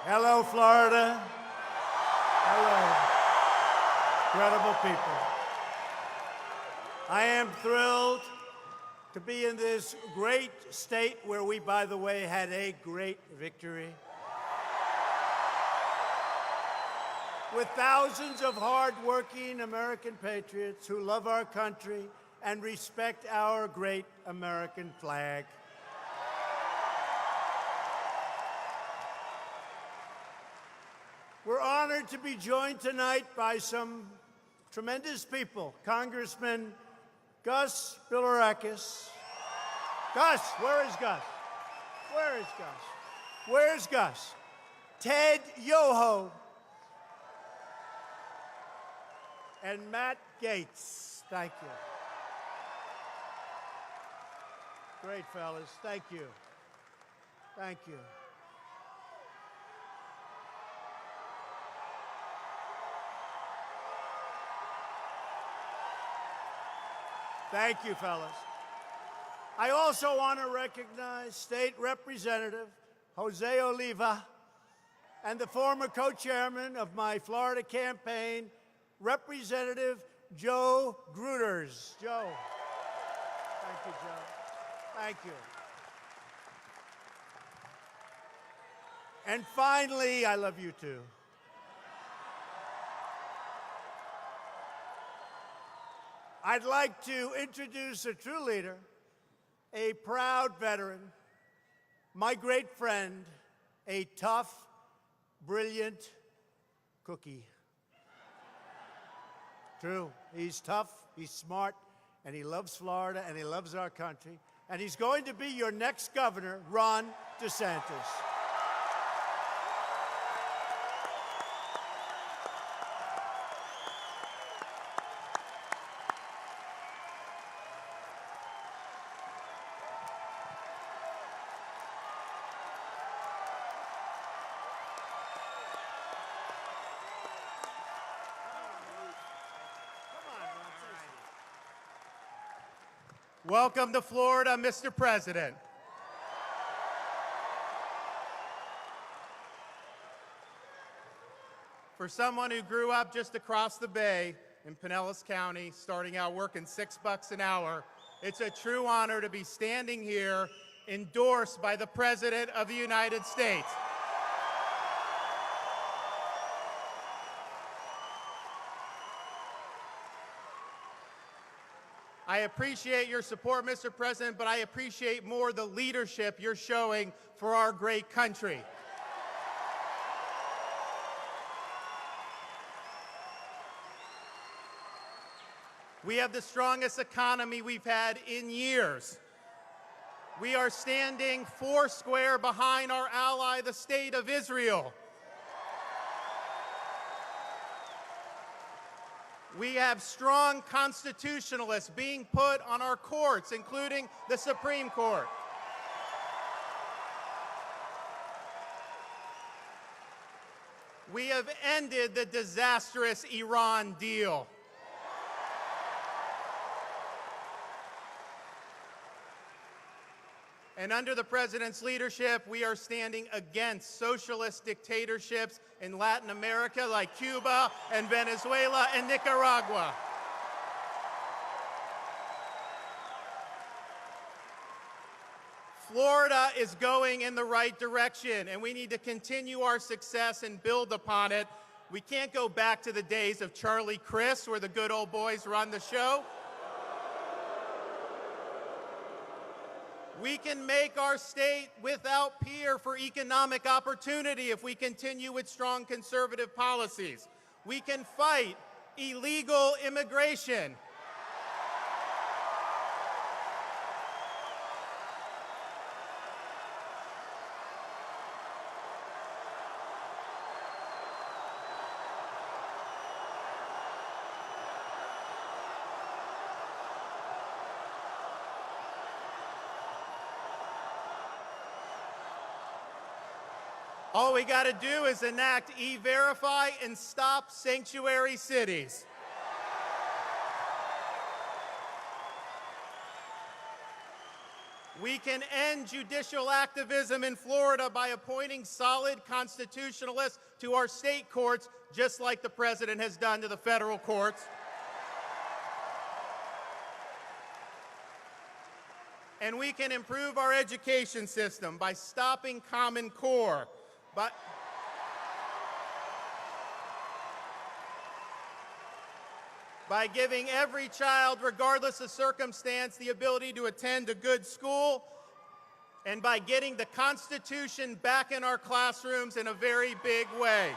Hello, Florida. Hello, incredible people. I am thrilled to be in this great state where we, by the way, had a great victory. With thousands of hard-working American patriots who love our country and respect our great American flag. We're honored to be joined tonight by some tremendous people. Congressman Gus Bilirakis. Gus, where is Gus? Where is Gus? Where's Gus? Ted Yoho. And Matt Gaetz. Thank you. Great, fellas. Thank you. Thank you. Thank you, fellas. I also want to recognize State Representative Jose Oliva and the former co-chairman of my Florida campaign, Representative Joe Gruters. Joe. Thank you, Joe. Thank you. And finally, I love you too. I'd like to introduce a true leader, a proud veteran, my great friend, a tough, brilliant cookie. True, he's tough, he's smart, and he loves Florida, and he loves our country. And he's going to be your next governor, Ron DeSantis. Welcome to Florida, Mr. President. For someone who grew up just across the bay in Pinellas County, starting out working $6 an hour, it's a true honor to be standing here endorsed by the President of the United States. I appreciate your support, Mr. President, but I appreciate more the leadership you're showing for our great country. We have the strongest economy we've had in years. We are standing foursquare behind our ally, the State of Israel. We have strong constitutionalists being put on our courts, including the Supreme Court. We have ended the disastrous Iran deal. And under the President's leadership, we are standing against socialist dictatorships in Latin America like Cuba and Venezuela and Nicaragua. Florida is going in the right direction, and we need to continue our success and build upon it. We can't go back to the days of Charlie Crist, where the good old boys run the show. We can make our state without peer for economic opportunity if we continue with strong conservative policies. We can fight illegal immigration. All we got to do is enact E-Verify and stop sanctuary cities. We can end judicial activism in Florida by appointing solid constitutionalists to our state courts, just like the president has done to the federal courts. And we can improve our education system by stopping Common Core, by giving every child, regardless of circumstance, the ability to attend a good school, and by getting the Constitution back in our classrooms in a very big way.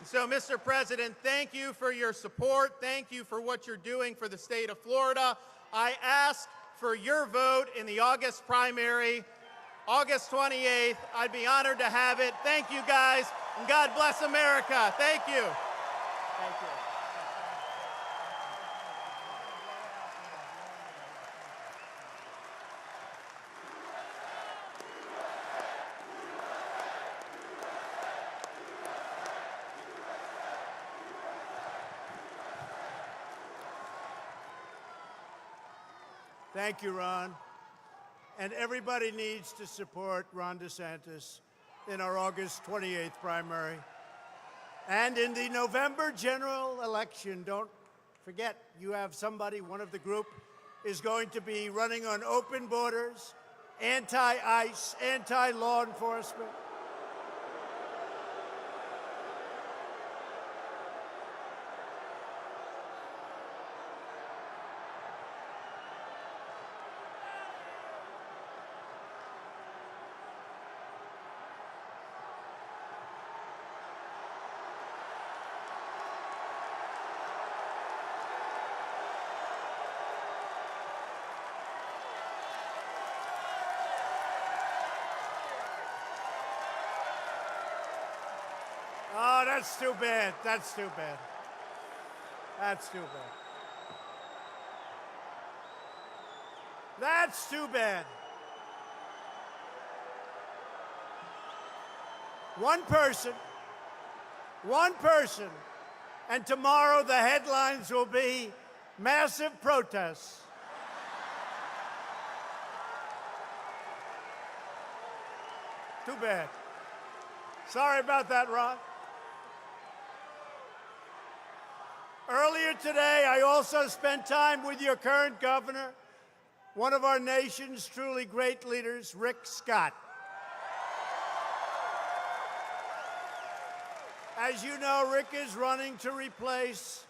So, Mr. President, thank you for your support. Thank you for what you're doing for the state of Florida. I ask for your vote in the August primary, August 28th. I'd be honored to have it. Thank you, guys, and God bless America. Thank you. Thank you. Thank you, Ron. And everybody needs to support Ron DeSantis in our August 28th primary. And in the November general election, don't forget, you have somebody, one of the group, is going to be running on open borders, anti-ICE, anti-law enforcement. Oh, that's too bad. That's too bad. That's too bad. That's too bad. One person, and tomorrow the headlines will be massive protests. Too bad. Sorry about that, Ron. Earlier today, I also spent time with your current governor, one of our nation's truly great leaders, Rick Scott. As you know, Rick is running to replace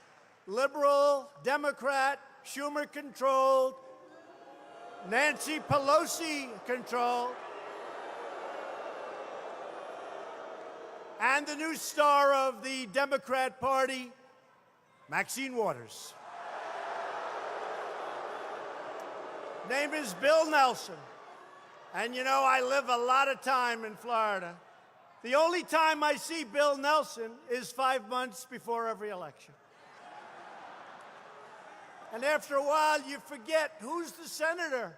liberal, Democrat, Schumer-controlled, Nancy Pelosi-controlled, and the new star of the Democrat Party, Maxine Waters. Name is Bill Nelson. And you know, I live a lot of time in Florida. The only time I see Bill Nelson is 5 months before every election. And after a while, you forget who's the senator.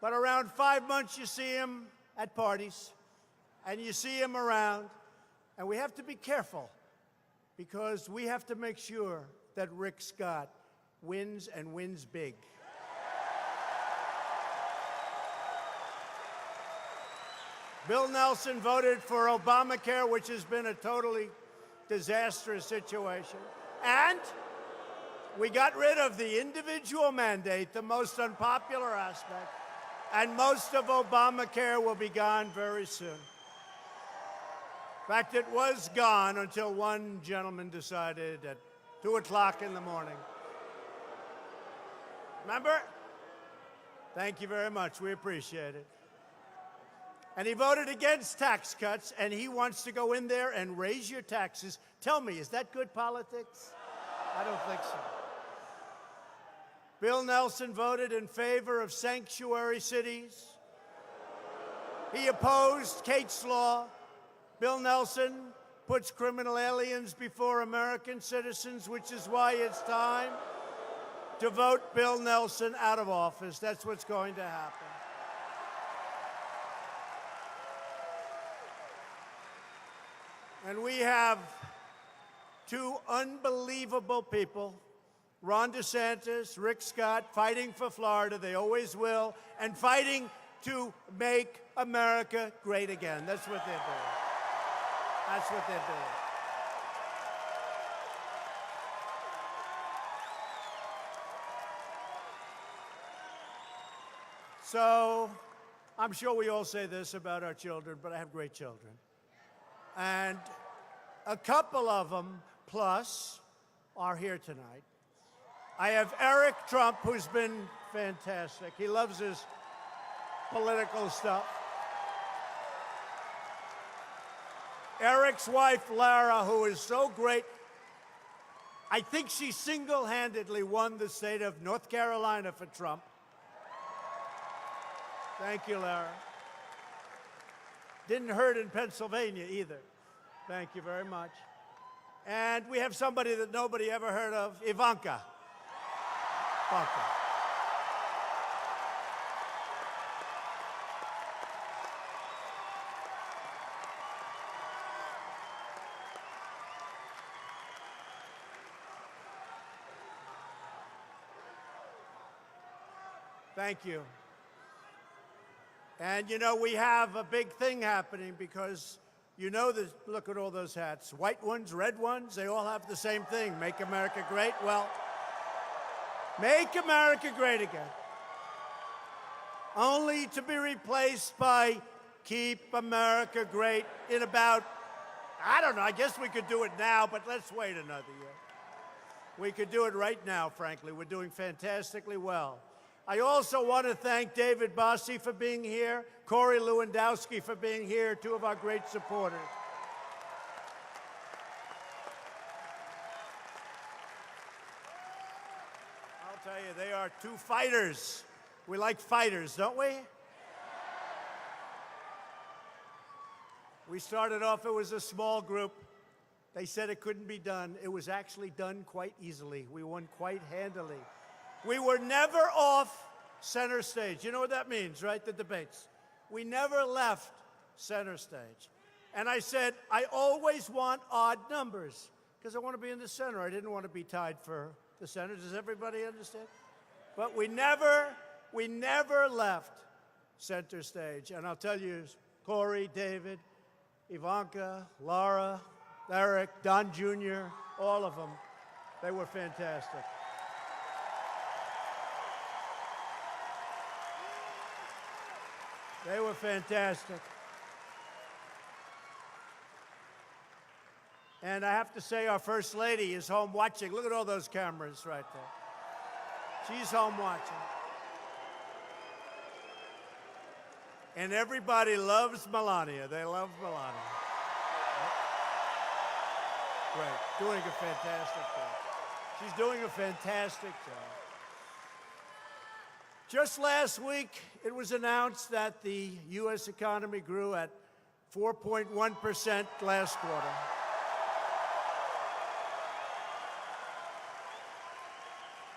But around 5 months, you see him at parties, and you see him around. And we have to be careful, because we have to make sure that Rick Scott wins and wins big. Bill Nelson voted for Obamacare, which has been a totally disastrous situation. And we got rid of the individual mandate, the most unpopular aspect. And most of Obamacare will be gone very soon. In fact, it was gone until one gentleman decided at 2 o'clock in the morning. Remember? Thank you very much. We appreciate it. And he voted against tax cuts, and he wants to go in there and raise your taxes. Tell me, is that good politics? I don't think so. Bill Nelson voted in favor of sanctuary cities. He opposed Kate's Law. Bill Nelson puts criminal aliens before American citizens, which is why it's time to vote Bill Nelson out of office. That's what's going to happen. And we have two unbelievable people, Ron DeSantis, Rick Scott, fighting for Florida. They always will, and fighting to make America great again. That's what they're doing. That's what they're doing. So, I'm sure we all say this about our children, but I have great children. And a couple of them, plus, are here tonight. I have Eric Trump, who's been fantastic. He loves his political stuff. Eric's wife, Lara, who is so great. I think she single-handedly won the state of North Carolina for Trump. Thank you, Lara. Didn't hurt in Pennsylvania either. Thank you very much. And we have somebody that nobody ever heard of, Ivanka. Ivanka. Thank you. And, you know, we have a big thing happening because, you know, look at all those hats. White ones, red ones, they all have the same thing. Make America great. Well, make America great again. Only to be replaced by keep America great in about, I don't know, I guess we could do it now, but let's wait another year. We could do it right now, frankly. We're doing fantastically well. I also want to thank David Bossie for being here, Corey Lewandowski for being here, two of our great supporters. I'll tell you, they are two fighters. We like fighters, don't we? We started off, it was a small group. They said it couldn't be done. It was actually done quite easily. We won quite handily. We were never off center stage. You know what that means, right? The debates. We never left center stage. And I said, I always want odd numbers because I want to be in the center. I didn't want to be tied for the center. Does everybody understand? But we never left center stage. And I'll tell you, Corey, David, Ivanka, Laura, Eric, Don Jr., all of them, they were fantastic. They were fantastic. And I have to say, our First Lady is home watching. Look at all those cameras right there. She's home watching. And everybody loves Melania. They love Melania. Great. Doing a fantastic job. She's doing a fantastic job. Just last week, it was announced that the U.S. economy grew at 4.1% last quarter.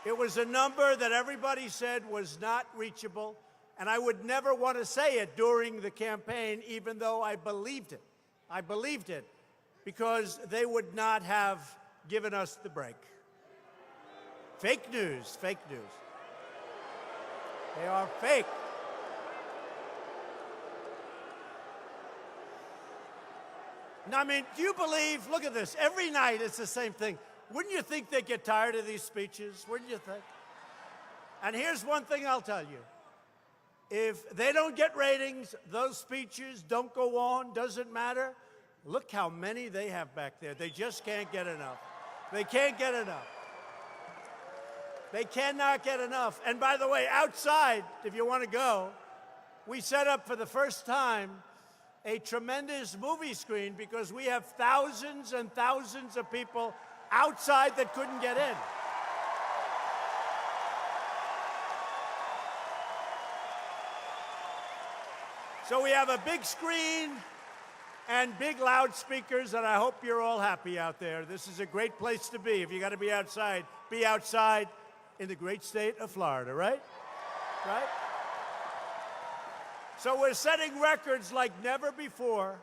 It was a number that everybody said was not reachable, and I would never want to say it during the campaign, even though I believed it. I believed it because they would not have given us the break. Fake news, fake news. They are fake. Now, I mean, do you believe, look at this, every night it's the same thing. Wouldn't you think they get tired of these speeches? Wouldn't you think? And here's one thing I'll tell you. If they don't get ratings, those speeches don't go on, doesn't matter. Look how many they have back there. They just can't get enough. They can't get enough. They cannot get enough. And by the way, outside, if you want to go, we set up for the first time a tremendous movie screen because we have thousands and thousands of people outside that couldn't get in. So we have a big screen and big loudspeakers, and I hope you're all happy out there. This is a great place to be. If you got to be outside in the great state of Florida, right? Right? So we're setting records like never before.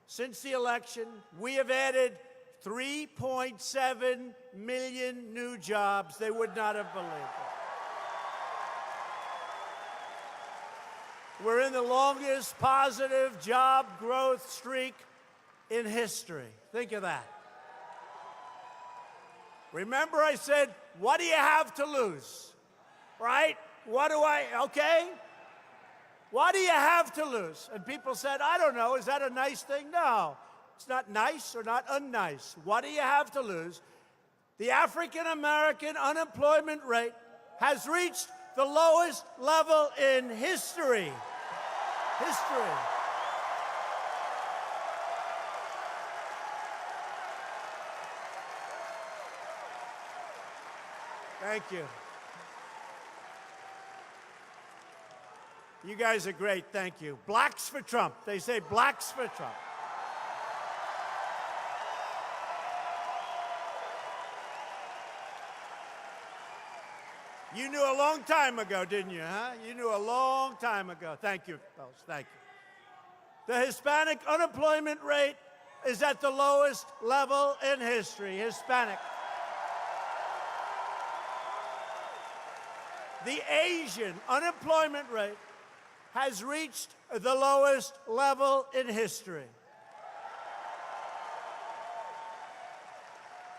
Since the election, we have added 3.7 million new jobs. They would not have believed it. We're in the longest positive job growth streak in history. Think of that. Remember I said, what do you have to lose? Right? What do you have to lose? And people said, I don't know, is that a nice thing? No, it's not nice or not unnice. What do you have to lose? The African American unemployment rate has reached the lowest level in history. Thank you. You guys are great, thank you. Blacks for Trump. They say blacks for Trump. You knew a long time ago, didn't you, huh? You knew a long time ago. Thank you, fellas, thank you. The Hispanic unemployment rate is at the lowest level in history. Hispanic. The Asian unemployment rate has reached the lowest level in history.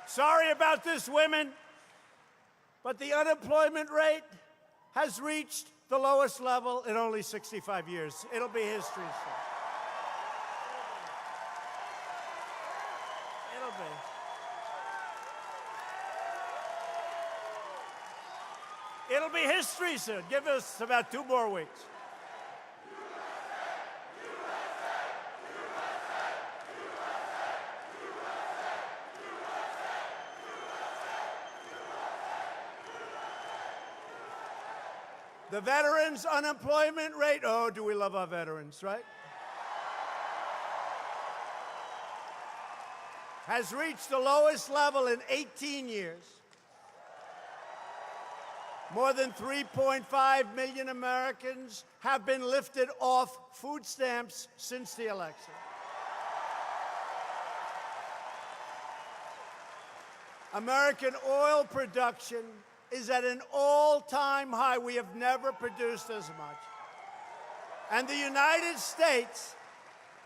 Sorry about this, women, but the unemployment rate has reached the lowest level in only 65 years. It'll be history soon. It'll be history soon. Give us about 2 more weeks. The veterans' unemployment rate, oh, do we love our veterans, right? Has reached the lowest level in 18 years. More than 3.5 million Americans have been lifted off food stamps since the election. American oil production is at an all-time high. We have never produced as much. And the United States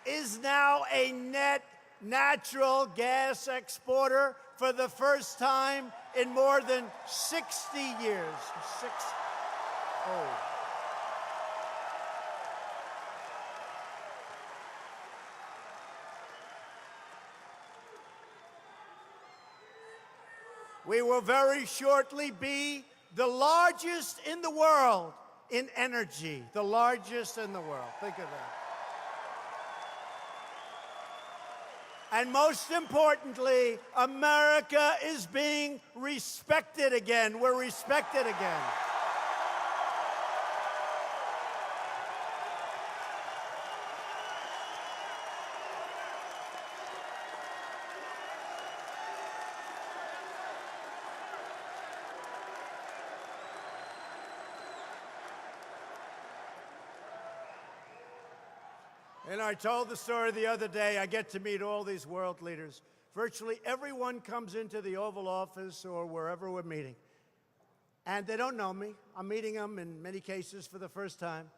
is now a net natural gas exporter for the first time in more than 60 years. We will very shortly be the largest in the world in energy. The largest in the world. Think of that. And most importantly, America is being respected again. We're respected again. And I told the story the other day. I get to meet all these world leaders. Virtually everyone comes into the Oval Office or wherever we're meeting, and they don't know me. I'm meeting them in many cases for the first time.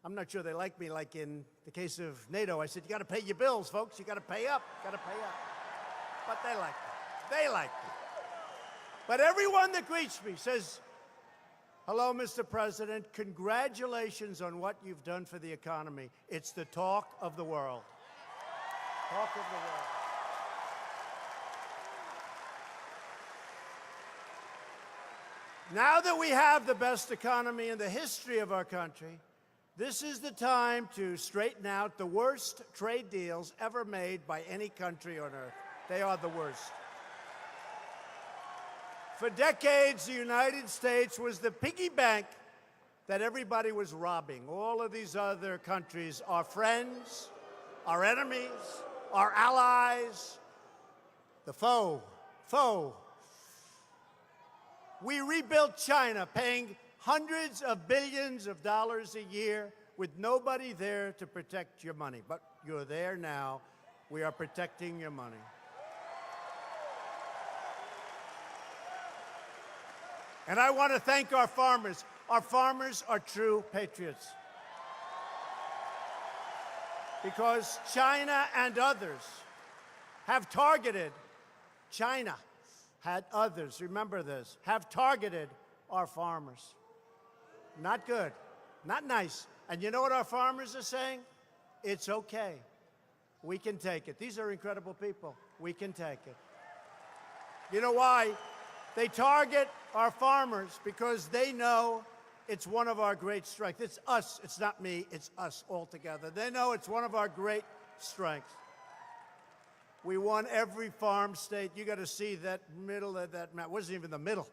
I'm not sure they like me, like in the case of NATO. I said, you got to pay your bills, folks. You got to pay up. Got to pay up. But they like me. They like me. But everyone that greets me says, hello, Mr. President. Congratulations on what you've done for the economy. It's the talk of the world. Talk of the world. Now that we have the best economy in the history of our country, this is the time to straighten out the worst trade deals ever made by any country on earth. They are the worst. For decades, the United States was the piggy bank that everybody was robbing. All of these other countries, our friends, our enemies, our allies, the foe. We rebuilt China, paying hundreds of billions of dollars a year with nobody there to protect your money. But you're there now. We are protecting your money. And I want to thank our farmers. Our farmers are true patriots. Because China and others have targeted, China had others, remember this, have targeted our farmers. Not good, not nice. And you know what our farmers are saying? It's okay. We can take it. These are incredible people. We can take it. You know why? They target our farmers because they know it's one of our great strengths. It's us. It's not me. It's us all together. They know it's one of our great strengths. We won every farm state. You got to see that middle of that map. It wasn't even the middle.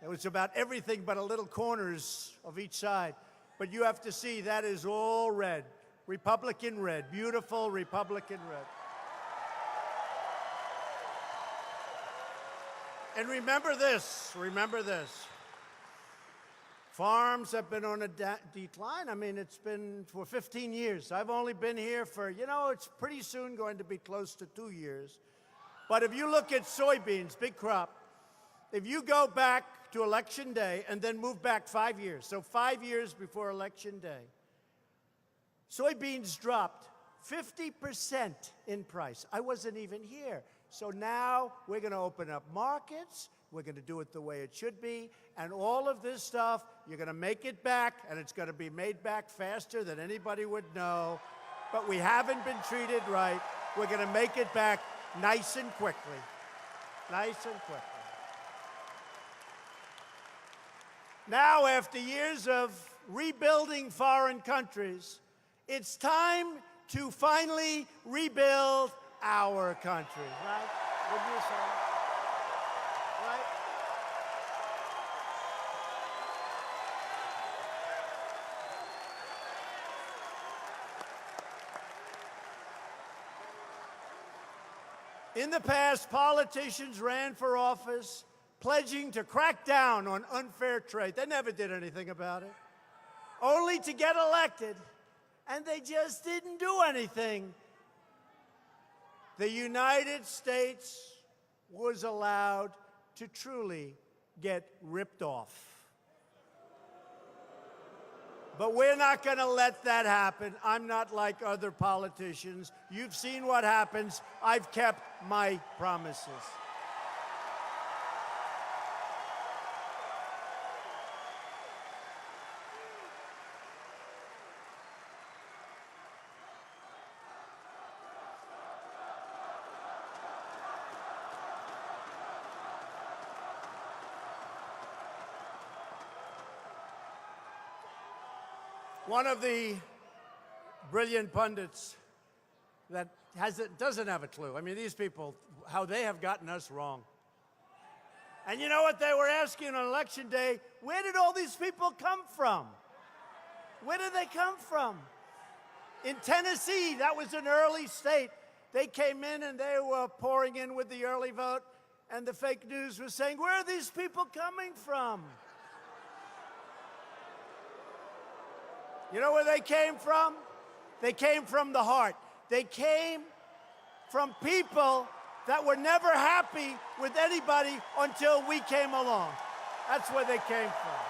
It was about everything but a little corners of each side. But you have to see that is all red. Republican red. Beautiful Republican red. And remember this. Remember this. Farms have been on a decline. I mean, it's been for 15 years. I've only been here for, it's pretty soon going to be close to 2 years. But if you look at soybeans, big crop, if you go back to Election Day and then move back 5 years, so 5 years before Election Day, soybeans dropped 50% in price. I wasn't even here. So now we're going to open up markets. We're going to do it the way it should be. And all of this stuff, you're going to make it back, and it's going to be made back faster than anybody would know. But we haven't been treated right. We're going to make it back nice and quickly. Nice and quickly. Now, after years of rebuilding foreign countries, it's time to finally rebuild our country, right? Wouldn't you say? Right? In the past, politicians ran for office pledging to crack down on unfair trade. They never did anything about it, only to get elected, and they just didn't do anything. The United States was allowed to truly get ripped off. But we're not going to let that happen. I'm not like other politicians. You've seen what happens. I've kept my promises. One of the brilliant pundits that doesn't have a clue. I mean, these people, how they have gotten us wrong. And you know what they were asking on Election Day? Where did all these people come from? Where did they come from? In Tennessee, that was an early state. They came in and they were pouring in with the early vote, and the fake news was saying, where are these people coming from? You know where they came from? They came from the heart. They came from people that were never happy with anybody until we came along. That's where they came from.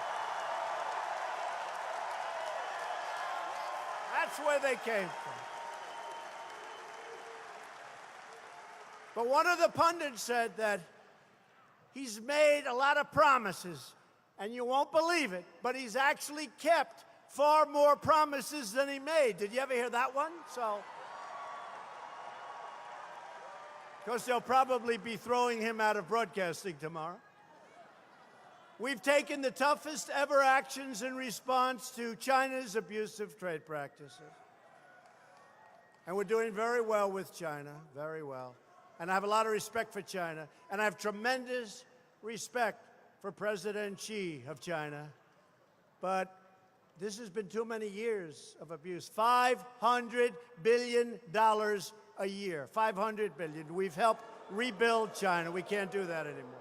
That's where they came from. But one of the pundits said that he's made a lot of promises, and you won't believe it, but he's actually kept far more promises than he made. Did you ever hear that one? So, because they'll probably be throwing him out of broadcasting tomorrow. We've taken the toughest ever actions in response to China's abusive trade practices. And we're doing very well with China, very well. And I have a lot of respect for China, and I have tremendous respect for President Xi of China. But this has been too many years of abuse. $500 billion a year. $500 billion. We've helped rebuild China. We can't do that anymore.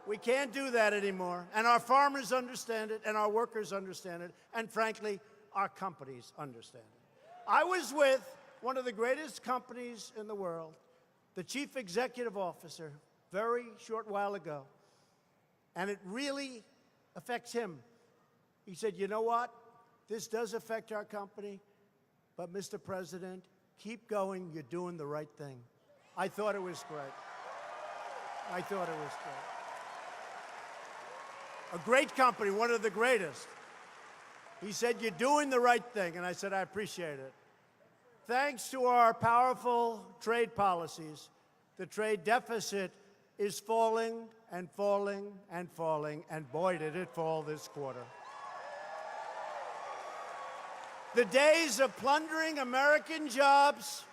We can't do that anymore. And our farmers understand it, and our workers understand it, and frankly, our companies understand it. I was with one of the greatest companies in the world, the chief executive officer, very short while ago, and it really affects him. He said, you know what? This does affect our company, but Mr. President, keep going. You're doing the right thing. I thought it was great. I thought it was great. A great company, one of the greatest. He said, you're doing the right thing. And I said, I appreciate it. Thanks to our powerful trade policies, the trade deficit is falling and falling and falling, and boy, did it fall this quarter. The days of plundering American jobs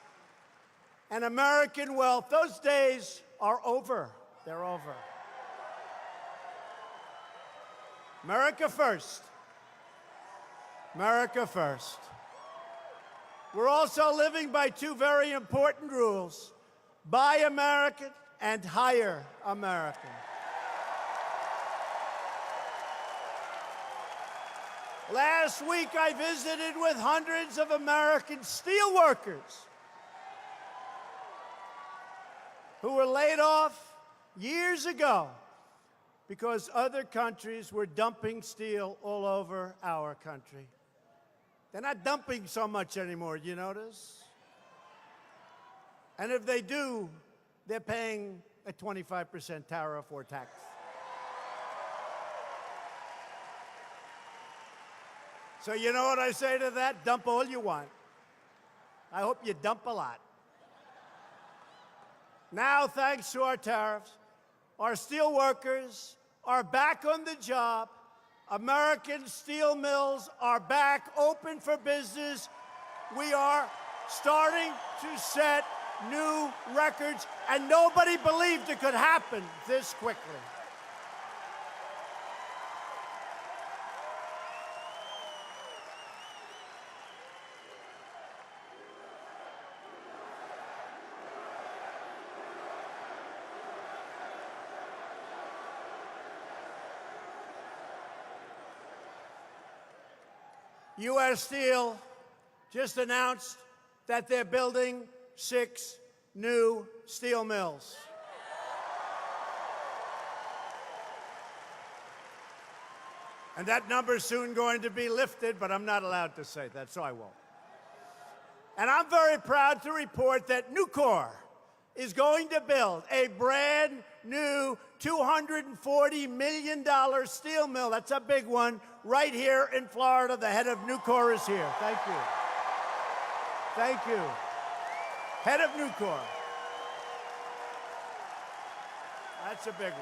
and American wealth, those days are over. They're over. America first. America first. We're also living by two very important rules. Buy American and hire American. Last week, I visited with hundreds of American steelworkers who were laid off years ago because other countries were dumping steel all over our country. They're not dumping so much anymore, you notice? And if they do, they're paying a 25% tariff or tax. So you know what I say to that? Dump all you want. I hope you dump a lot. Now, thanks to our tariffs, our steel workers are back on the job. American steel mills are back open for business. We are starting to set new records, and nobody believed it could happen this quickly. U.S. Steel just announced that they're building 6 new steel mills. And that number's soon going to be lifted, but I'm not allowed to say that, so I won't. And I'm very proud to report that Nucor is going to build a brand new $240 million steel mill. That's a big one, right here in Florida. The head of Nucor is here. Thank you. Thank you. Head of Nucor. That's a big one.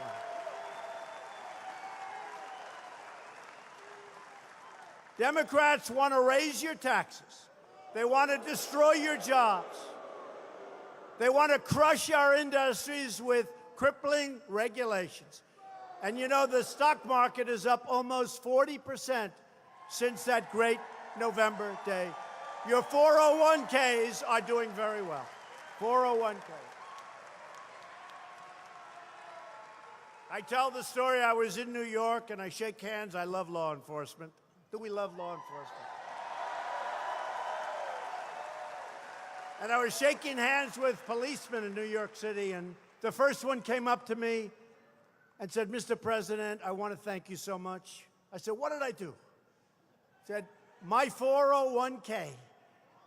Democrats want to raise your taxes. They want to destroy your jobs. They want to crush our industries with crippling regulations. And you know, the stock market is up almost 40% since that great November day. Your 401ks are doing very well. 401ks. I tell the story, I was in New York and I shake hands. I love law enforcement. Do we love law enforcement? And I was shaking hands with policemen in New York City, and the first one came up to me and said, Mr. President, I want to thank you so much. I said, what did I do? He said, my 401k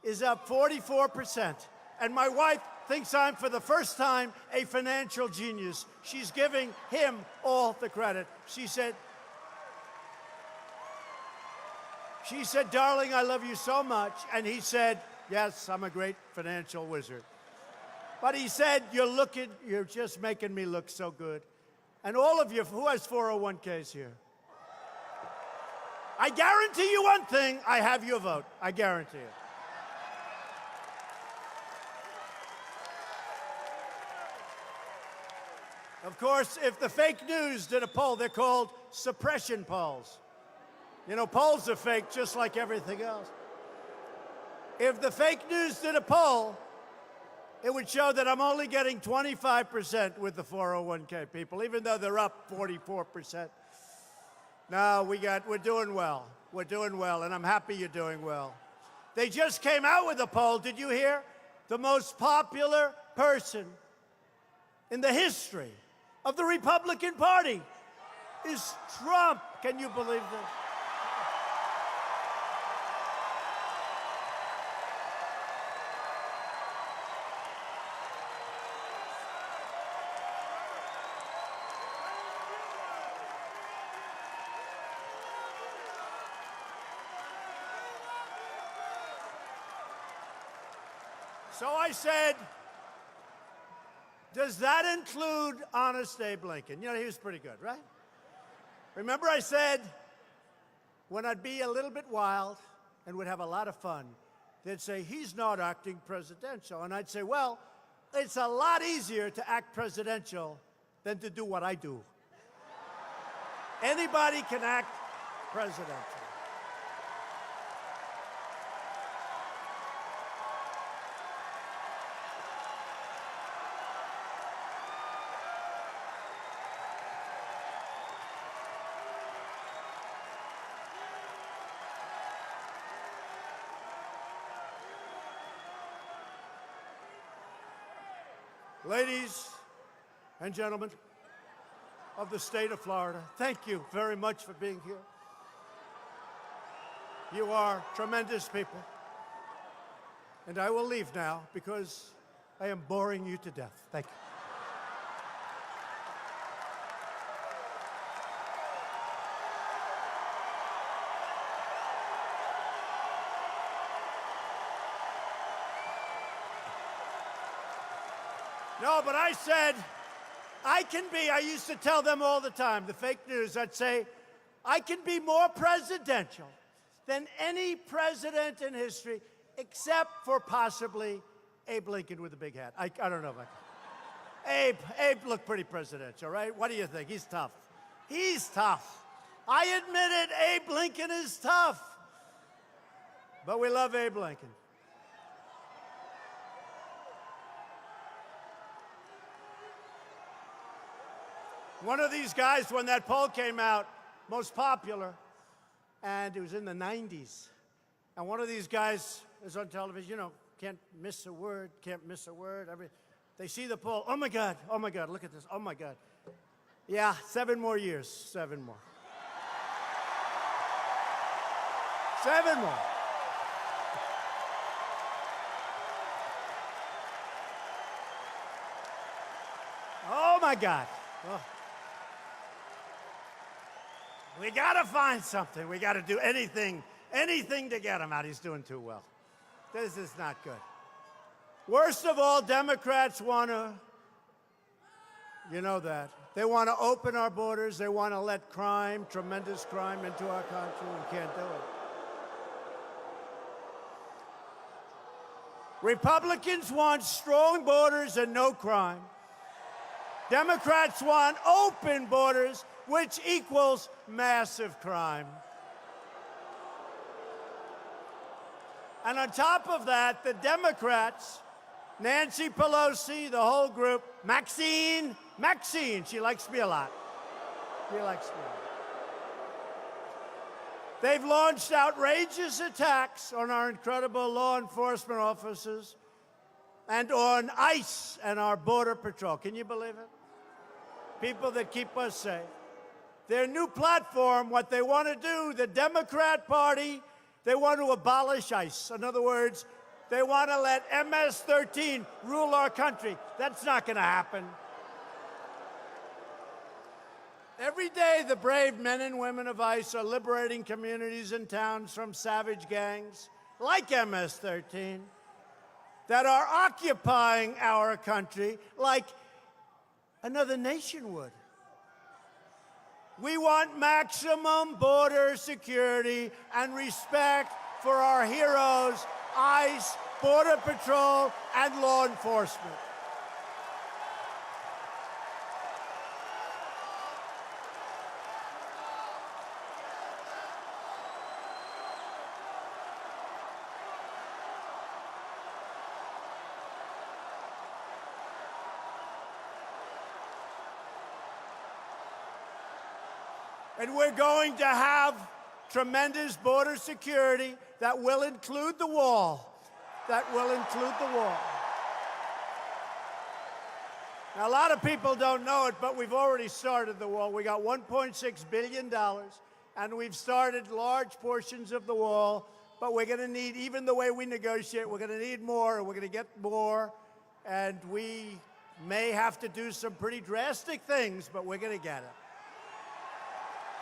is up 44%, and my wife thinks I'm, for the first time, a financial genius. She's giving him all the credit. She said, darling, I love you so much. And he said, yes, I'm a great financial wizard. But he said, you're just making me look so good. And all of you, who has 401ks here? I guarantee you one thing, I have your vote. I guarantee it. Of course, if the fake news did a poll, they're called suppression polls. You know, polls are fake just like everything else. If the fake news did a poll, it would show that I'm only getting 25% with the 401k people, even though they're up 44%. No, we're doing well. We're doing well, and I'm happy you're doing well. They just came out with a poll, did you hear? The most popular person in the history of the Republican Party is Trump. Can you believe this? So I said, does that include Honest Abe Lincoln? You know, he was pretty good, right? Remember I said, when I'd be a little bit wild and would have a lot of fun, they'd say, he's not acting presidential. And I'd say, well, it's a lot easier to act presidential than to do what I do. Anybody can act presidential. Ladies and gentlemen of the state of Florida, thank you very much for being here. You are tremendous people. And I will leave now because I am boring you to death. Thank you. No, but I said, I used to tell them all the time, the fake news, I'd say, I can be more presidential than any president in history, except for possibly Abe Lincoln with a big hat. I don't know if I can. Abe looked pretty presidential, right? What do you think? He's tough. He's tough. I admit it, Abe Lincoln is tough. But we love Abe Lincoln. One of these guys, when that poll came out, most popular, and it was in the 90s. And one of these guys is on television, you know, can't miss a word, can't miss a word. They see the poll, oh my God, look at this, oh my God. Yeah, 7 more years, 7 more. 7 more. Oh my God. Oh. We gotta find something. We gotta do anything to get him out. He's doing too well. This is not good. Worst of all, Democrats wanna, you know that. They wanna open our borders. They wanna let crime, tremendous crime, into our country. We can't do it. Republicans want strong borders and no crime. Democrats want open borders, which equals massive crime. And on top of that, the Democrats, Nancy Pelosi, the whole group, Maxine, she likes me a lot. She likes me a lot. They've launched outrageous attacks on our incredible law enforcement officers and on ICE and our Border Patrol. Can you believe it? People that keep us safe. Their new platform, what they want to do, the Democrat Party, they want to abolish ICE. In other words, they want to let MS-13 rule our country. That's not going to happen. Every day, the brave men and women of ICE are liberating communities and towns from savage gangs like MS-13 that are occupying our country like another nation would. We want maximum border security and respect for our heroes, ICE, Border Patrol, and law enforcement. And we're going to have tremendous border security that will include the wall. That will include the wall. Now, a lot of people don't know it, but we've already started the wall. We got $1.6 billion, and we've started large portions of the wall, but we're going to need, even the way we negotiate, we're going to need more, and we're going to get more, and we may have to do some pretty drastic things, but we're going to get it.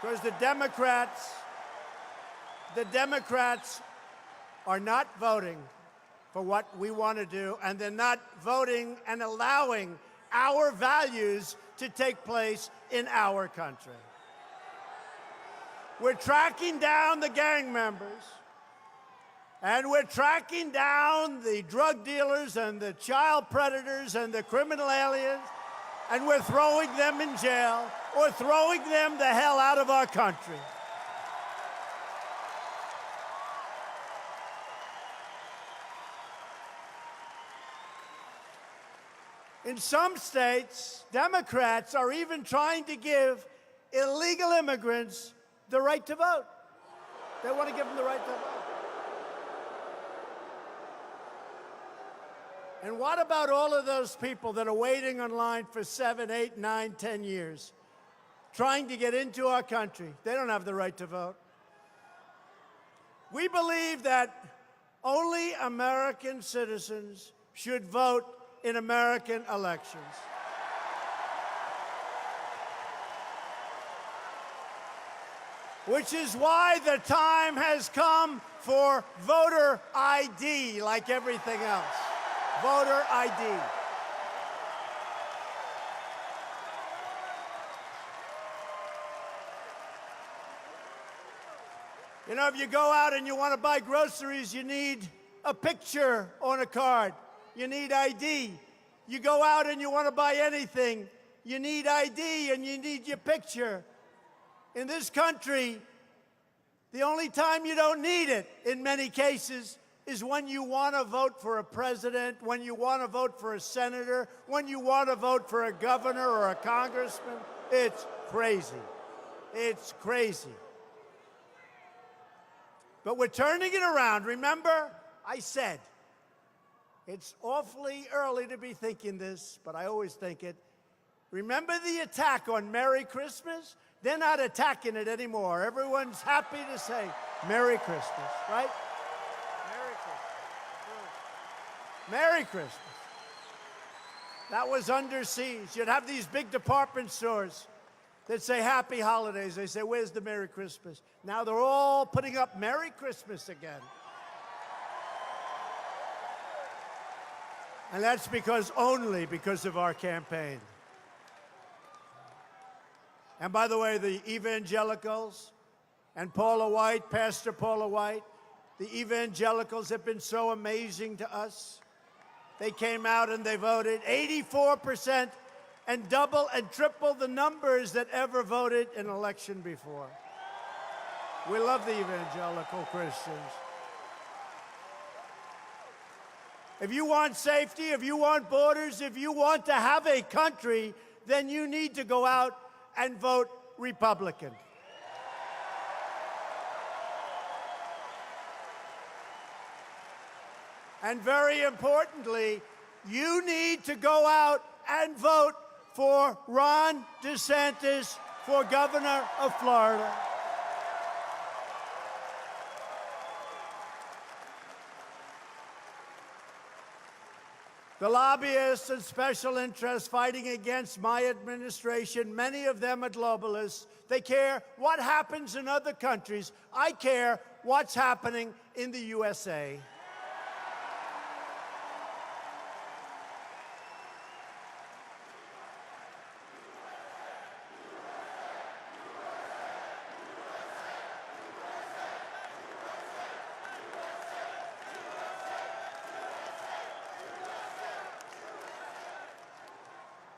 Because the Democrats are not voting for what we want to do, and they're not voting and allowing our values to take place in our country. We're tracking down the gang members, and we're tracking down the drug dealers and the child predators and the criminal aliens, and we're throwing them in jail or throwing them the hell out of our country. In some states, Democrats are even trying to give illegal immigrants the right to vote. They want to give them the right to vote. And what about all of those people that are waiting online for 7, 8, 9, 10 years, trying to get into our country? They don't have the right to vote. We believe that only American citizens should vote in American elections. Which is why the time has come for voter ID, like everything else. Voter ID. You know, if you go out and you want to buy groceries, you need a picture on a card. You need ID. You go out and you want to buy anything, you need ID and you need your picture. In this country, the only time you don't need it, in many cases, is when you want to vote for a president, when you want to vote for a senator, when you want to vote for a governor or a congressman. It's crazy. It's crazy. But we're turning it around. Remember, I said, it's awfully early to be thinking this, but I always think it. Remember the attack on Merry Christmas? They're not attacking it anymore. Everyone's happy to say Merry Christmas, right? Merry Christmas. Merry Christmas. That was under siege. You'd have these big department stores that say Happy Holidays. They say, where's the Merry Christmas? Now they're all putting up Merry Christmas again. And that's only because of our campaign. And by the way, the evangelicals and Paula White, Pastor Paula White, the evangelicals have been so amazing to us. They came out and they voted 84% and double and triple the numbers that ever voted in an election before. We love the evangelical Christians. If you want safety, if you want borders, if you want to have a country, then you need to go out and vote Republican. And very importantly, you need to go out and vote for Ron DeSantis for governor of Florida. The lobbyists and special interests fighting against my administration, many of them are globalists. They care what happens in other countries. I care what's happening in the USA.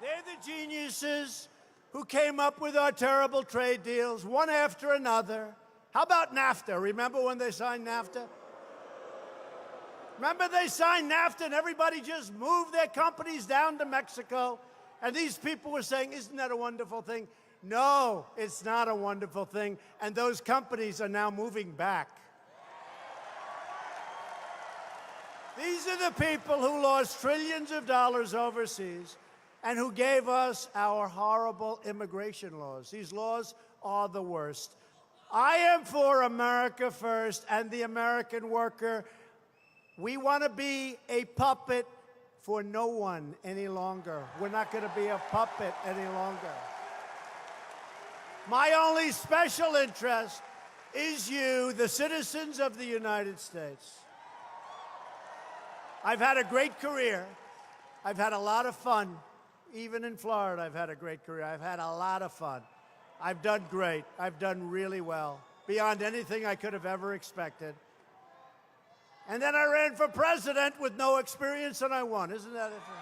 They're the geniuses who came up with our terrible trade deals, one after another. How about NAFTA? Remember when they signed NAFTA? Remember they signed NAFTA and everybody just moved their companies down to Mexico? And these people were saying, isn't that a wonderful thing? No, it's not a wonderful thing. And those companies are now moving back. These are the people who lost trillions of dollars overseas. and who gave us our horrible immigration laws. These laws are the worst. I am for America first and the American worker. We want to be a puppet for no one any longer. We're not going to be a puppet any longer. My only special interest is you, the citizens of the United States. I've had a great career. I've had a lot of fun. Even in Florida, I've had a great career. I've had a lot of fun. I've done great. I've done really well, beyond anything I could have ever expected. And then I ran for president with no experience, and I won. Isn't that interesting?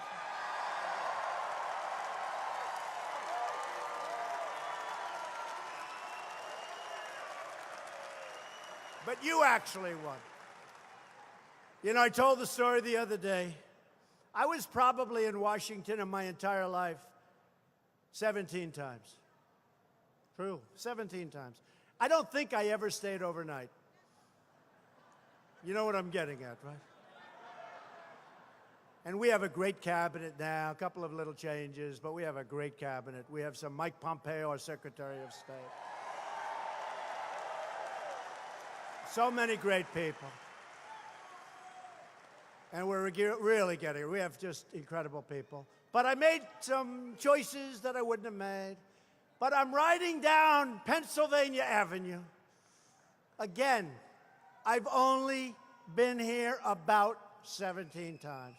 But you actually won. You know, I told the story the other day. I was probably in Washington in my entire life 17 times. True, 17 times. I don't think I ever stayed overnight. You know what I'm getting at, right? And we have a great cabinet now, a couple of little changes, but we have a great cabinet. We have some Mike Pompeo, our Secretary of State. So many great people. And we're really getting it. We have just incredible people. But I made some choices that I wouldn't have made. But I'm riding down Pennsylvania Avenue. Again, I've only been here about 17 times.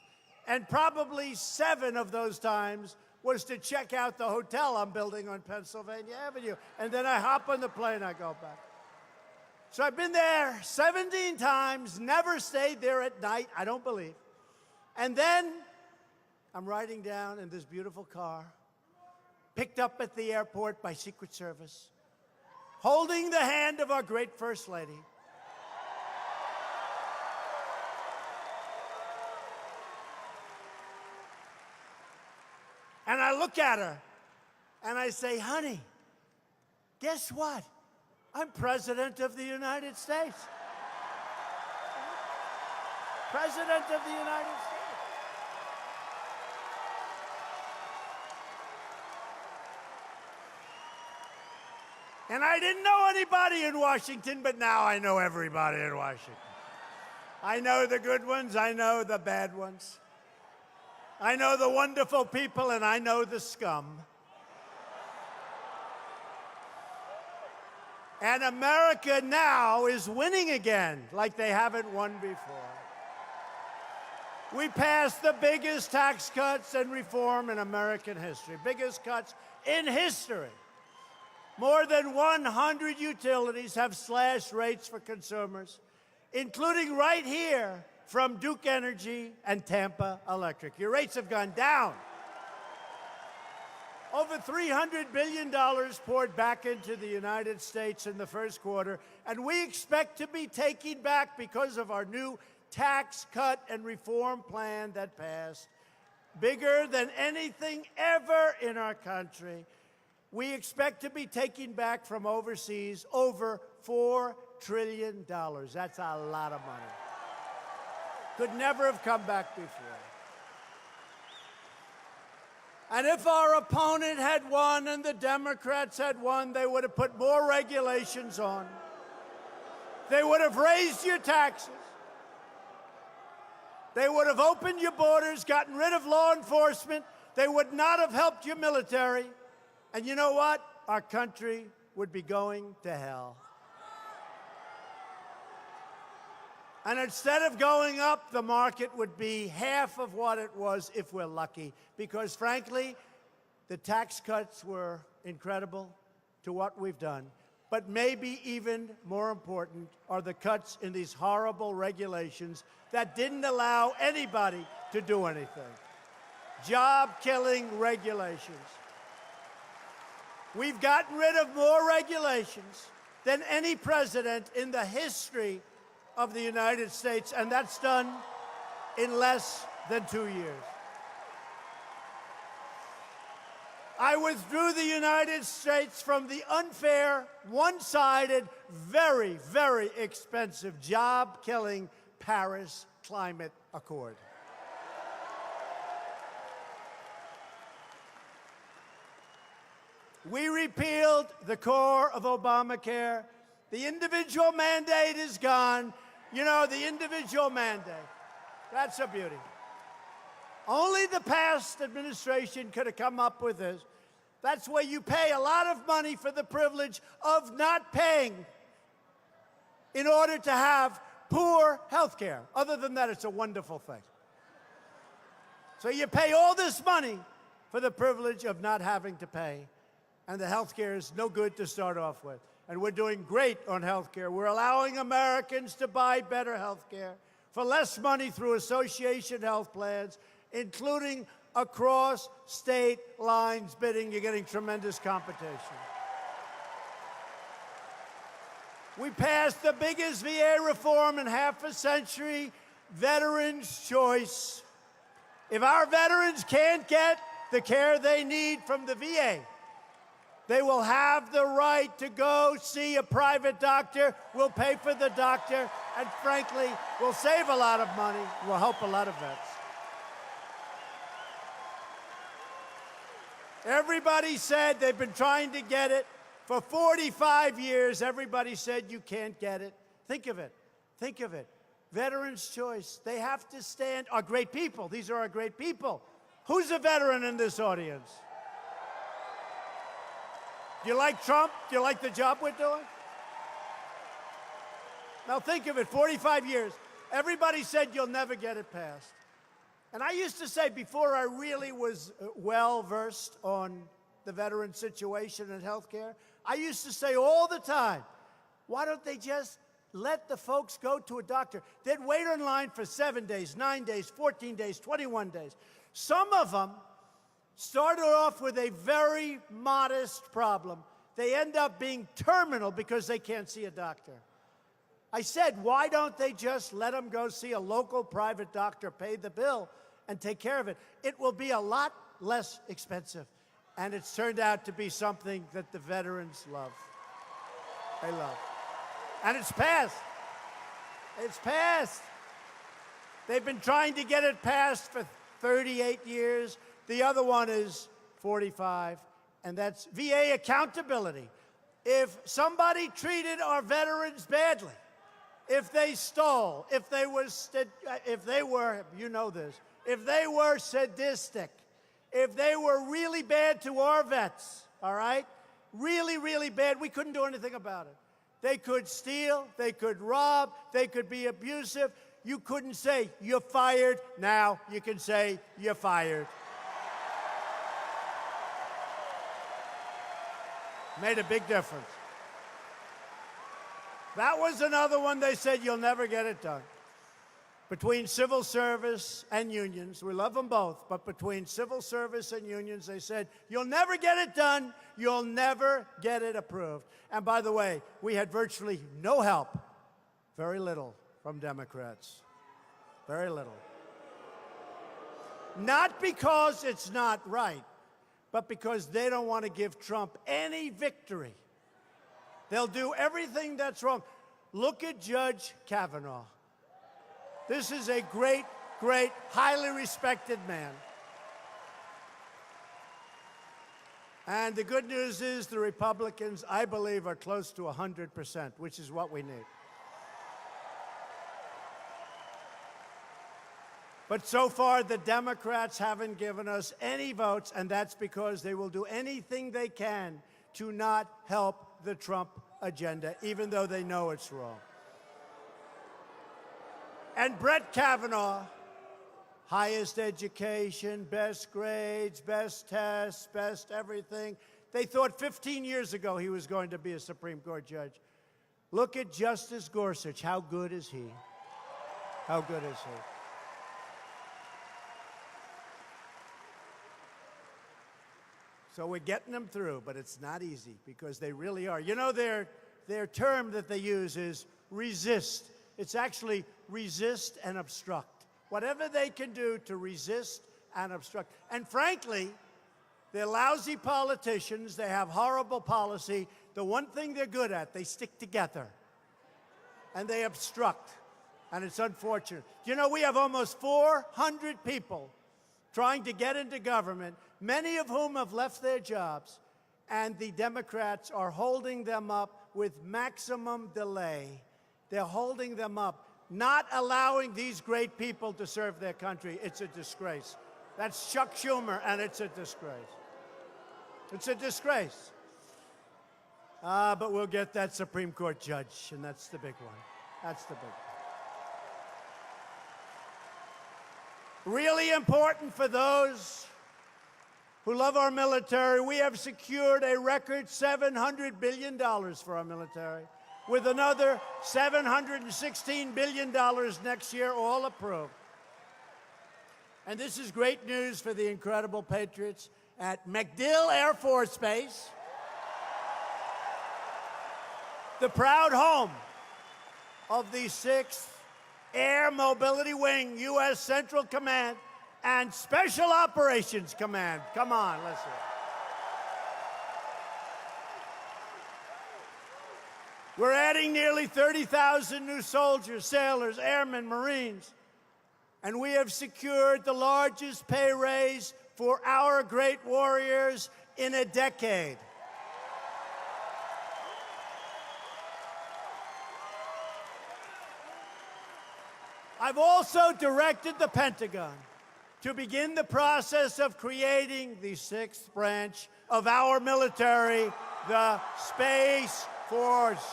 And probably 7 of those times was to check out the hotel I'm building on Pennsylvania Avenue. And then I hop on the plane, I go back. So I've been there 17 times, never stayed there at night, I don't believe. And then I'm riding down in this beautiful car, picked up at the airport by Secret Service, holding the hand of our great First Lady. And I look at her and I say, honey, guess what? I'm President of the United States. President of the United States. And I didn't know anybody in Washington, but now I know everybody in Washington. I know the good ones, I know the bad ones. I know the wonderful people, and I know the scum. And America now is winning again, like they haven't won before. We passed the biggest tax cuts and reform in American history, biggest cuts in history. More than 100 utilities have slashed rates for consumers, including right here from Duke Energy and Tampa Electric. Your rates have gone down. Over $300 billion poured back into the United States in the first quarter, and we expect to be taking back, because of our new tax cut and reform plan that passed, bigger than anything ever in our country. We expect to be taking back from overseas over $4 trillion. That's a lot of money. Could never have come back before. And if our opponent had won and the Democrats had won, they would have put more regulations on. They would have raised your taxes. They would have opened your borders, gotten rid of law enforcement. They would not have helped your military. And you know what? Our country would be going to hell. And instead of going up, the market would be half of what it was if we're lucky. Because frankly, the tax cuts were incredible to what we've done. But maybe even more important are the cuts in these horrible regulations that didn't allow anybody to do anything. Job-killing regulations. We've gotten rid of more regulations than any president in the history of the United States, and that's done in less than 2 years. I withdrew the United States from the unfair, one-sided, very, very expensive, job-killing Paris Climate Accord. We repealed the core of Obamacare. The individual mandate is gone. You know, the individual mandate. That's a beauty. Only the past administration could have come up with this. That's where you pay a lot of money for the privilege of not paying in order to have poor health care. Other than that, it's a wonderful thing. So you pay all this money for the privilege of not having to pay. And the health care is no good to start off with. And we're doing great on health care. We're allowing Americans to buy better health care for less money through association health plans, including across state lines bidding. You're getting tremendous competition. We passed the biggest VA reform in half a century, Veterans' Choice. If our veterans can't get the care they need from the VA, they will have the right to go see a private doctor. We'll pay for the doctor, and frankly, we'll save a lot of money. We'll help a lot of vets. Everybody said they've been trying to get it. For 45 years, everybody said you can't get it. Think of it. Think of it. Veterans' Choice. They have to stand. Our great people. These are our great people. Who's a veteran in this audience? Do you like Trump? Do you like the job we're doing? Now think of it, 45 years. Everybody said you'll never get it passed. And I used to say, before I really was well-versed on the veteran situation and health care, I used to say all the time, why don't they just let the folks go to a doctor? They'd wait in line for 7 days, 9 days, 14 days, 21 days. Some of them started off with a very modest problem. They end up being terminal because they can't see a doctor. I said, why don't they just let them go see a local private doctor, pay the bill, and take care of it? It will be a lot less expensive. And it's turned out to be something that the veterans love. They love. And it's passed. It's passed. They've been trying to get it passed for 38 years. The other one is 45, and that's VA accountability. If somebody treated our veterans badly, if they stole, if they were, you know this, if they were sadistic, if they were really bad to our vets, all right? Really, really bad, we couldn't do anything about it. They could steal, they could rob, they could be abusive. You couldn't say, you're fired. Now you can say, you're fired. Made a big difference. That was another one they said, you'll never get it done. Between civil service and unions, we love them both, but between civil service and unions, they said, you'll never get it done, you'll never get it approved. And by the way, we had virtually no help, very little, from Democrats. Very little. Not because it's not right, but because they don't want to give Trump any victory. They'll do everything that's wrong. Look at Judge Kavanaugh. This is a great, great, highly respected man. And the good news is the Republicans, I believe, are close to 100%, which is what we need. But so far, the Democrats haven't given us any votes, and that's because they will do anything they can to not help the Trump agenda, even though they know it's wrong. And Brett Kavanaugh, highest education, best grades, best tests, best everything. They thought 15 years ago he was going to be a Supreme Court judge. Look at Justice Gorsuch. How good is he? How good is he? So we're getting them through, but it's not easy because they really are. You know, their term that they use is resist. It's actually resist and obstruct. Whatever they can do to resist and obstruct. And frankly, they're lousy politicians. They have horrible policy. The one thing they're good at, they stick together. And they obstruct. And it's unfortunate. You know, we have almost 400 people trying to get into government, many of whom have left their jobs. and the Democrats are holding them up with maximum delay. They're holding them up, not allowing these great people to serve their country. It's a disgrace. That's Chuck Schumer, and it's a disgrace. It's a disgrace. But we'll get that Supreme Court judge, and that's the big one. That's the big one. Really important for those who love our military, we have secured a record $700 billion for our military, with another $716 billion next year, all approved. And this is great news for the incredible patriots at MacDill Air Force Base, the proud home of the 6th Air Mobility Wing, U.S. Central Command and Special Operations Command. Come on, listen. We're adding nearly 30,000 new soldiers, sailors, airmen, Marines, and we have secured the largest pay raise for our great warriors in a decade. I've also directed the Pentagon to begin the process of creating the 6th branch of our military, the Space Force.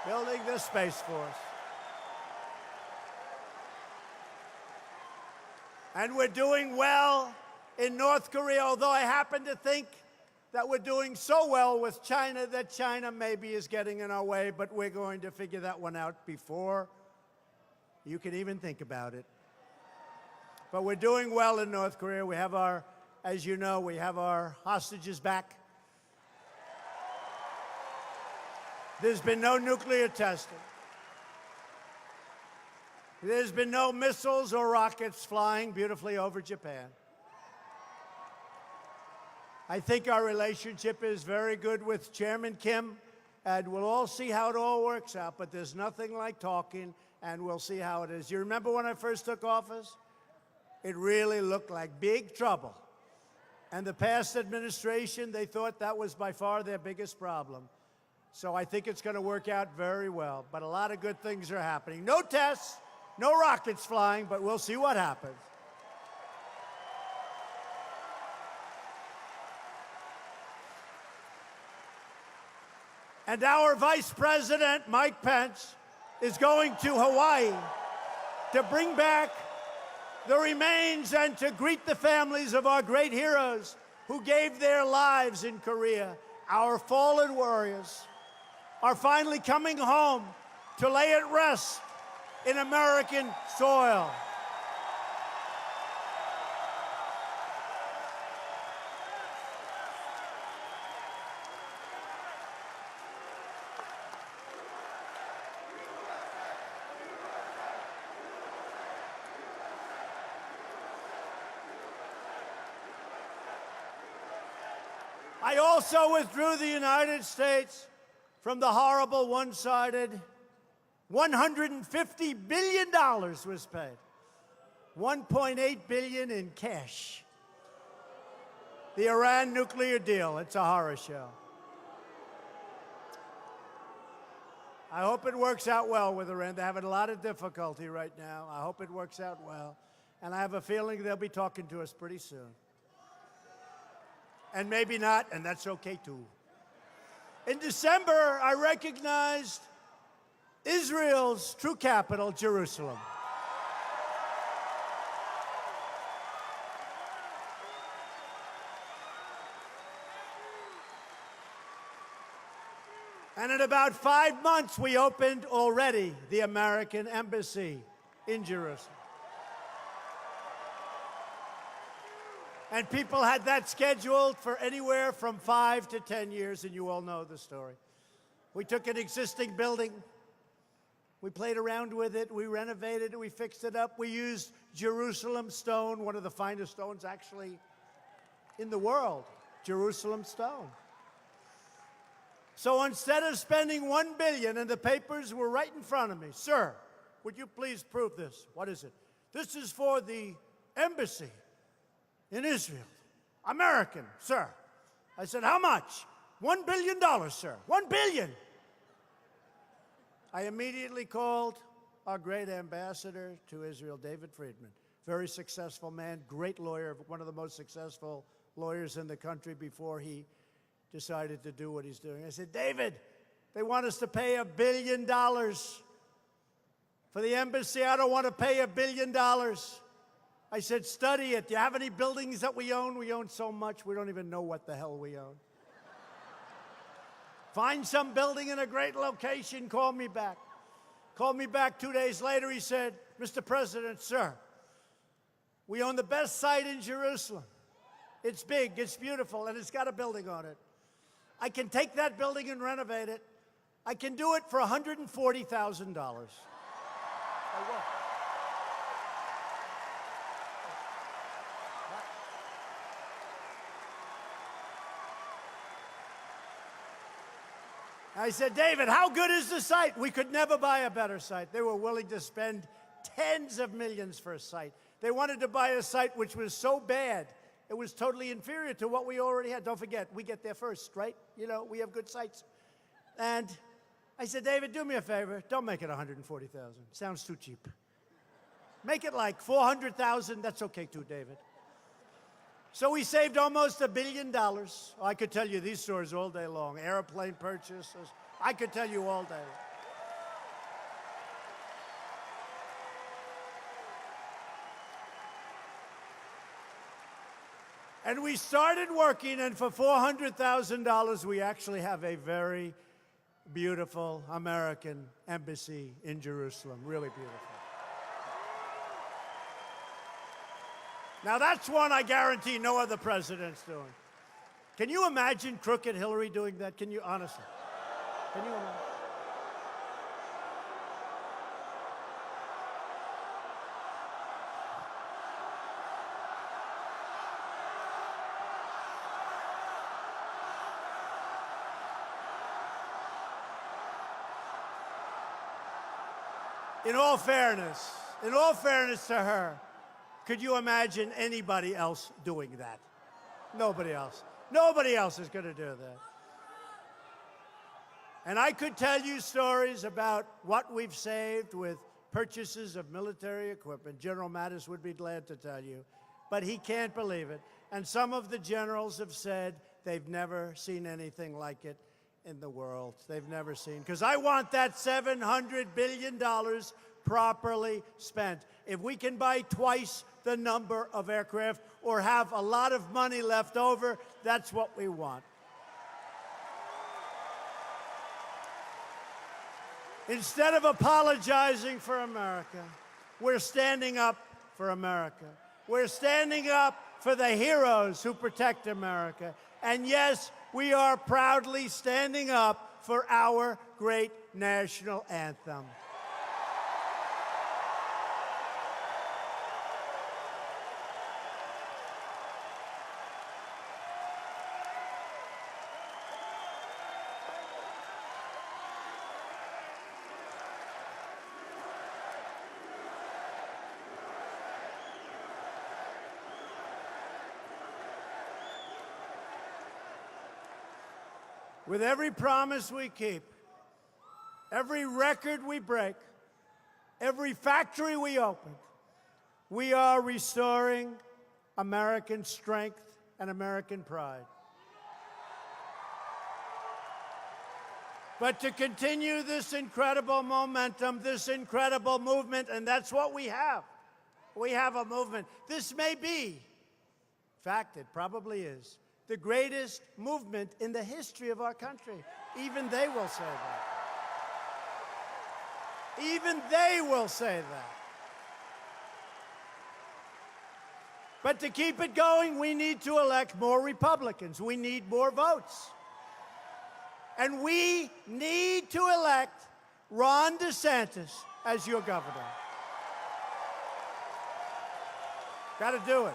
Building the Space Force. And we're doing well in North Korea, although I happen to think that we're doing so well with China that China maybe is getting in our way, but we're going to figure that one out before you can even think about it. But we're doing well in North Korea. We have our, as you know, we have our hostages back. There's been no nuclear testing. There's been no missiles or rockets flying beautifully over Japan. I think our relationship is very good with Chairman Kim, and we'll all see how it all works out, but there's nothing like talking, and we'll see how it is. You remember when I first took office? It really looked like big trouble. And the past administration, they thought that was by far their biggest problem. So I think it's going to work out very well. But a lot of good things are happening. No tests, no rockets flying, but we'll see what happens. And our Vice President, Mike Pence, is going to Hawaii to bring back the remains and to greet the families of our great heroes who gave their lives in Korea. Our fallen warriors are finally coming home to lay at rest in American soil. I also withdrew the United States from the horrible one-sided $150 billion was paid. $1.8 billion in cash. The Iran nuclear deal, it's a horror show. I hope it works out well with Iran. They're having a lot of difficulty right now. I hope it works out well. And I have a feeling they'll be talking to us pretty soon. And maybe not, and that's okay too. In December, I recognized Israel's true capital, Jerusalem. And in about 5 months, we opened already the American embassy in Jerusalem. And people had that scheduled for anywhere from 5 to 10 years, and you all know the story. We took an existing building, we played around with it, we renovated it, we fixed it up. We used Jerusalem stone, one of the finest stones actually in the world, Jerusalem stone. So instead of spending $1 billion, and the papers were right in front of me, sir, would you please prove this? What is it? This is for the embassy in Israel. American, sir. I said, how much? $1 billion, sir. $1 billion. I immediately called our great ambassador to Israel, David Friedman. Very successful man, great lawyer, one of the most successful lawyers in the country before he decided to do what he's doing. I said, David, they want us to pay $1 billion for the embassy. I don't want to pay $1 billion. I said, study it. Do you have any buildings that we own? We own so much, we don't even know what the hell we own. Find some building in a great location, call me back. Called me back 2 days later, he said, Mr. President, sir, we own the best site in Jerusalem. It's big, it's beautiful, and it's got a building on it. I can take that building and renovate it. I can do it for $140,000. I will. I said, David, how good is the site? We could never buy a better site. They were willing to spend tens of millions for a site. They wanted to buy a site which was so bad, it was totally inferior to what we already had. Don't forget, we get there first, right? You know, we have good sites. And I said, David, do me a favor. Don't make it $140,000. Sounds too cheap. Make it like $400,000. That's okay too, David. So we saved almost $1 billion. I could tell you these stories all day long. Airplane purchases. I could tell you all day. And we started working, and for $400,000, we actually have a very beautiful American embassy in Jerusalem. Really beautiful. Now, that's one I guarantee no other president's doing. Can you imagine crooked Hillary doing that? Can you, honestly? Can you imagine? In all fairness to her, could you imagine anybody else doing that? Nobody else. Nobody else is going to do that. And I could tell you stories about what we've saved with purchases of military equipment. General Mattis would be glad to tell you, but he can't believe it. And some of the generals have said they've never seen anything like it in the world. They've never seen. Because I want that $700 billion properly spent. If we can buy twice the number of aircraft or have a lot of money left over, that's what we want. Instead of apologizing for America, we're standing up for America. We're standing up for the heroes who protect America. And yes, we are proudly standing up for our great national anthem. With every promise we keep, every record we break, every factory we open, we are restoring American strength and American pride. But to continue this incredible momentum, this incredible movement, and that's what we have. We have a movement. This may be, in fact, it probably is, the greatest movement in the history of our country. Even they will say that. Even they will say that. But to keep it going, we need to elect more Republicans. We need more votes. And we need to elect Ron DeSantis as your governor. Got to do it.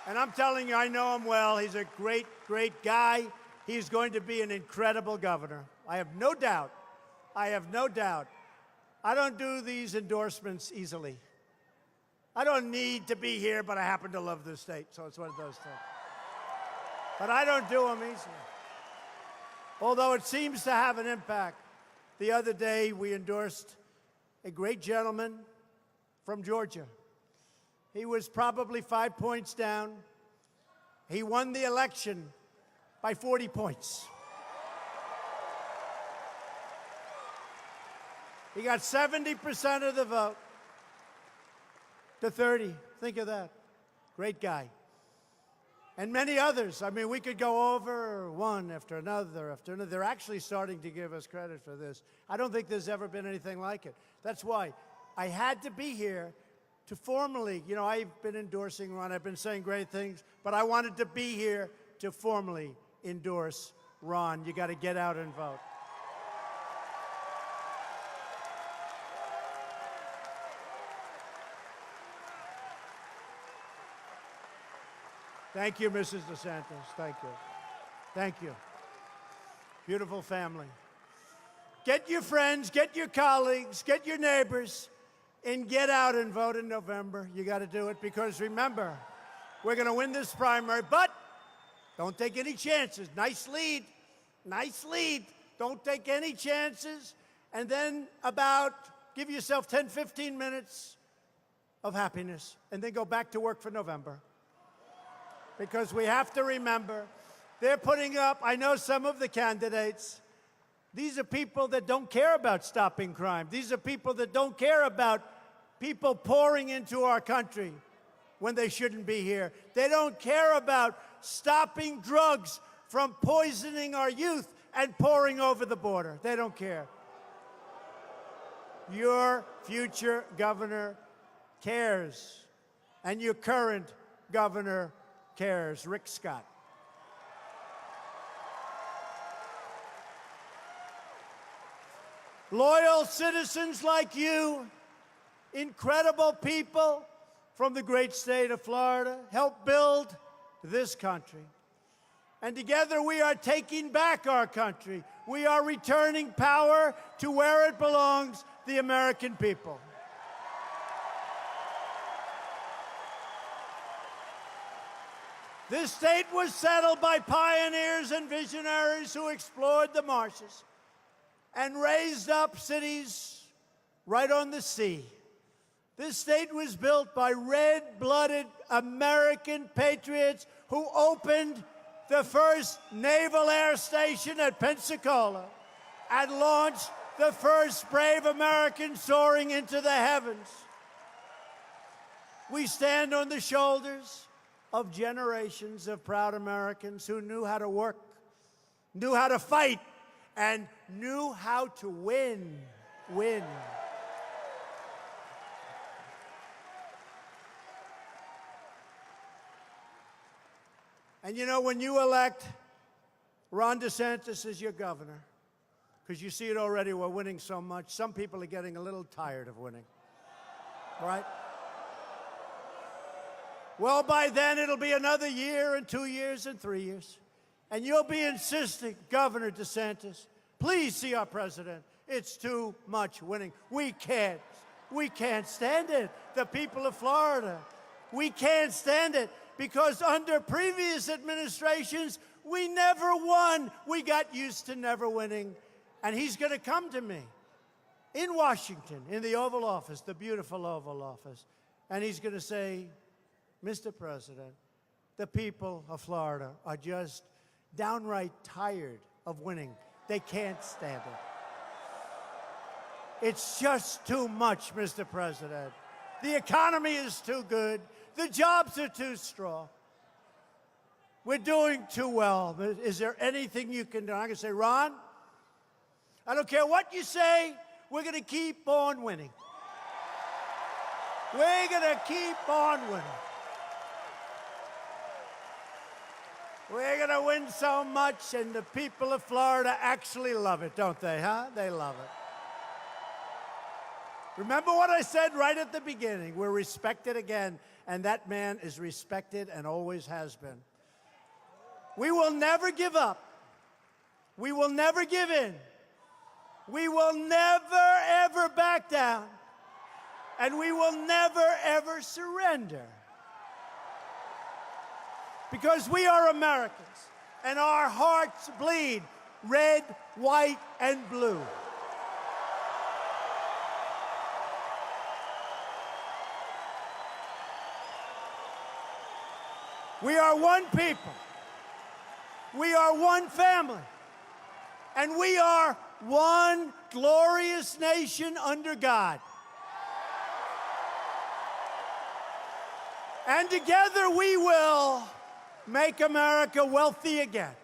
And I'm telling you, I know him well. He's a great, great guy. He's going to be an incredible governor. I have no doubt. I have no doubt. I don't do these endorsements easily. I don't need to be here, but I happen to love this state, so it's one of those things. But I don't do them easily. Although it seems to have an impact. The other day, we endorsed a great gentleman from Georgia. He was probably 5 points down. He won the election by 40 points. He got 70% of the vote to 30. Think of that. Great guy. And many others. I mean, we could go over one after another after another. They're actually starting to give us credit for this. I don't think there's ever been anything like it. That's why I had to be here to formally, you know, I've been endorsing Ron. I've been saying great things, but I wanted to be here to formally endorse Ron. You got to get out and vote. Thank you, Mrs. DeSantis. Thank you. Thank you. Beautiful family. Get your friends, get your colleagues, get your neighbors, and get out and vote in November. You got to do it because remember, we're going to win this primary, but don't take any chances. Nice lead. Nice lead. Don't take any chances. And then give yourself 10, 15 minutes of happiness, and then go back to work for November. Because we have to remember, they're putting up, I know some of the candidates, these are people that don't care about stopping crime. These are people that don't care about people pouring into our country when they shouldn't be here. They don't care about stopping drugs from poisoning our youth and pouring over the border. They don't care. Your future governor cares, and your current governor cares. Rick Scott. Loyal citizens like you, incredible people from the great state of Florida, help build this country. And together we are taking back our country. We are returning power to where it belongs, the American people. This state was settled by pioneers and visionaries who explored the marshes and raised up cities right on the sea. This state was built by red-blooded American patriots who opened the first naval air station at Pensacola and launched the first brave American soaring into the heavens. We stand on the shoulders of generations of proud Americans who knew how to work, knew how to fight, and knew how to win. And you know, when you elect Ron DeSantis as your governor, because you see it already, we're winning so much, some people are getting a little tired of winning, right? Well, by then, it'll be another year and 2 years and 3 years. And you'll be insisting, Governor DeSantis, please see our president. It's too much winning. We can't stand it. The people of Florida, we can't stand it because under previous administrations, we never won. We got used to never winning. And he's going to come to me in Washington, in the Oval Office, the beautiful Oval Office, and he's going to say, Mr. President, the people of Florida are just downright tired of winning. They can't stand it. It's just too much, Mr. President. The economy is too good. The jobs are too strong. We're doing too well. Is there anything you can do? I can say, Ron, I don't care what you say, we're going to keep on winning. We're going to keep on winning. We're going to win so much, and the people of Florida actually love it, don't they, huh? They love it. Remember what I said right at the beginning. We're respected again, and that man is respected and always has been. We will never give up. We will never give in. We will never, ever back down. And we will never, ever surrender. because we are Americans, and our hearts bleed red, white, and blue. We are one people. We are one family. And we are one glorious nation under God. And together we will make America wealthy again.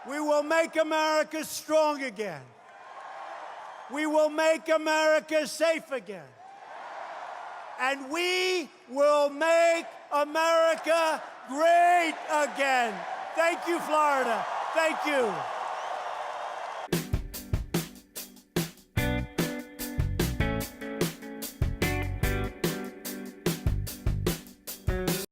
We will make America strong again. We will make America safe again. And we will make America great again. Thank you, Florida. Thank you.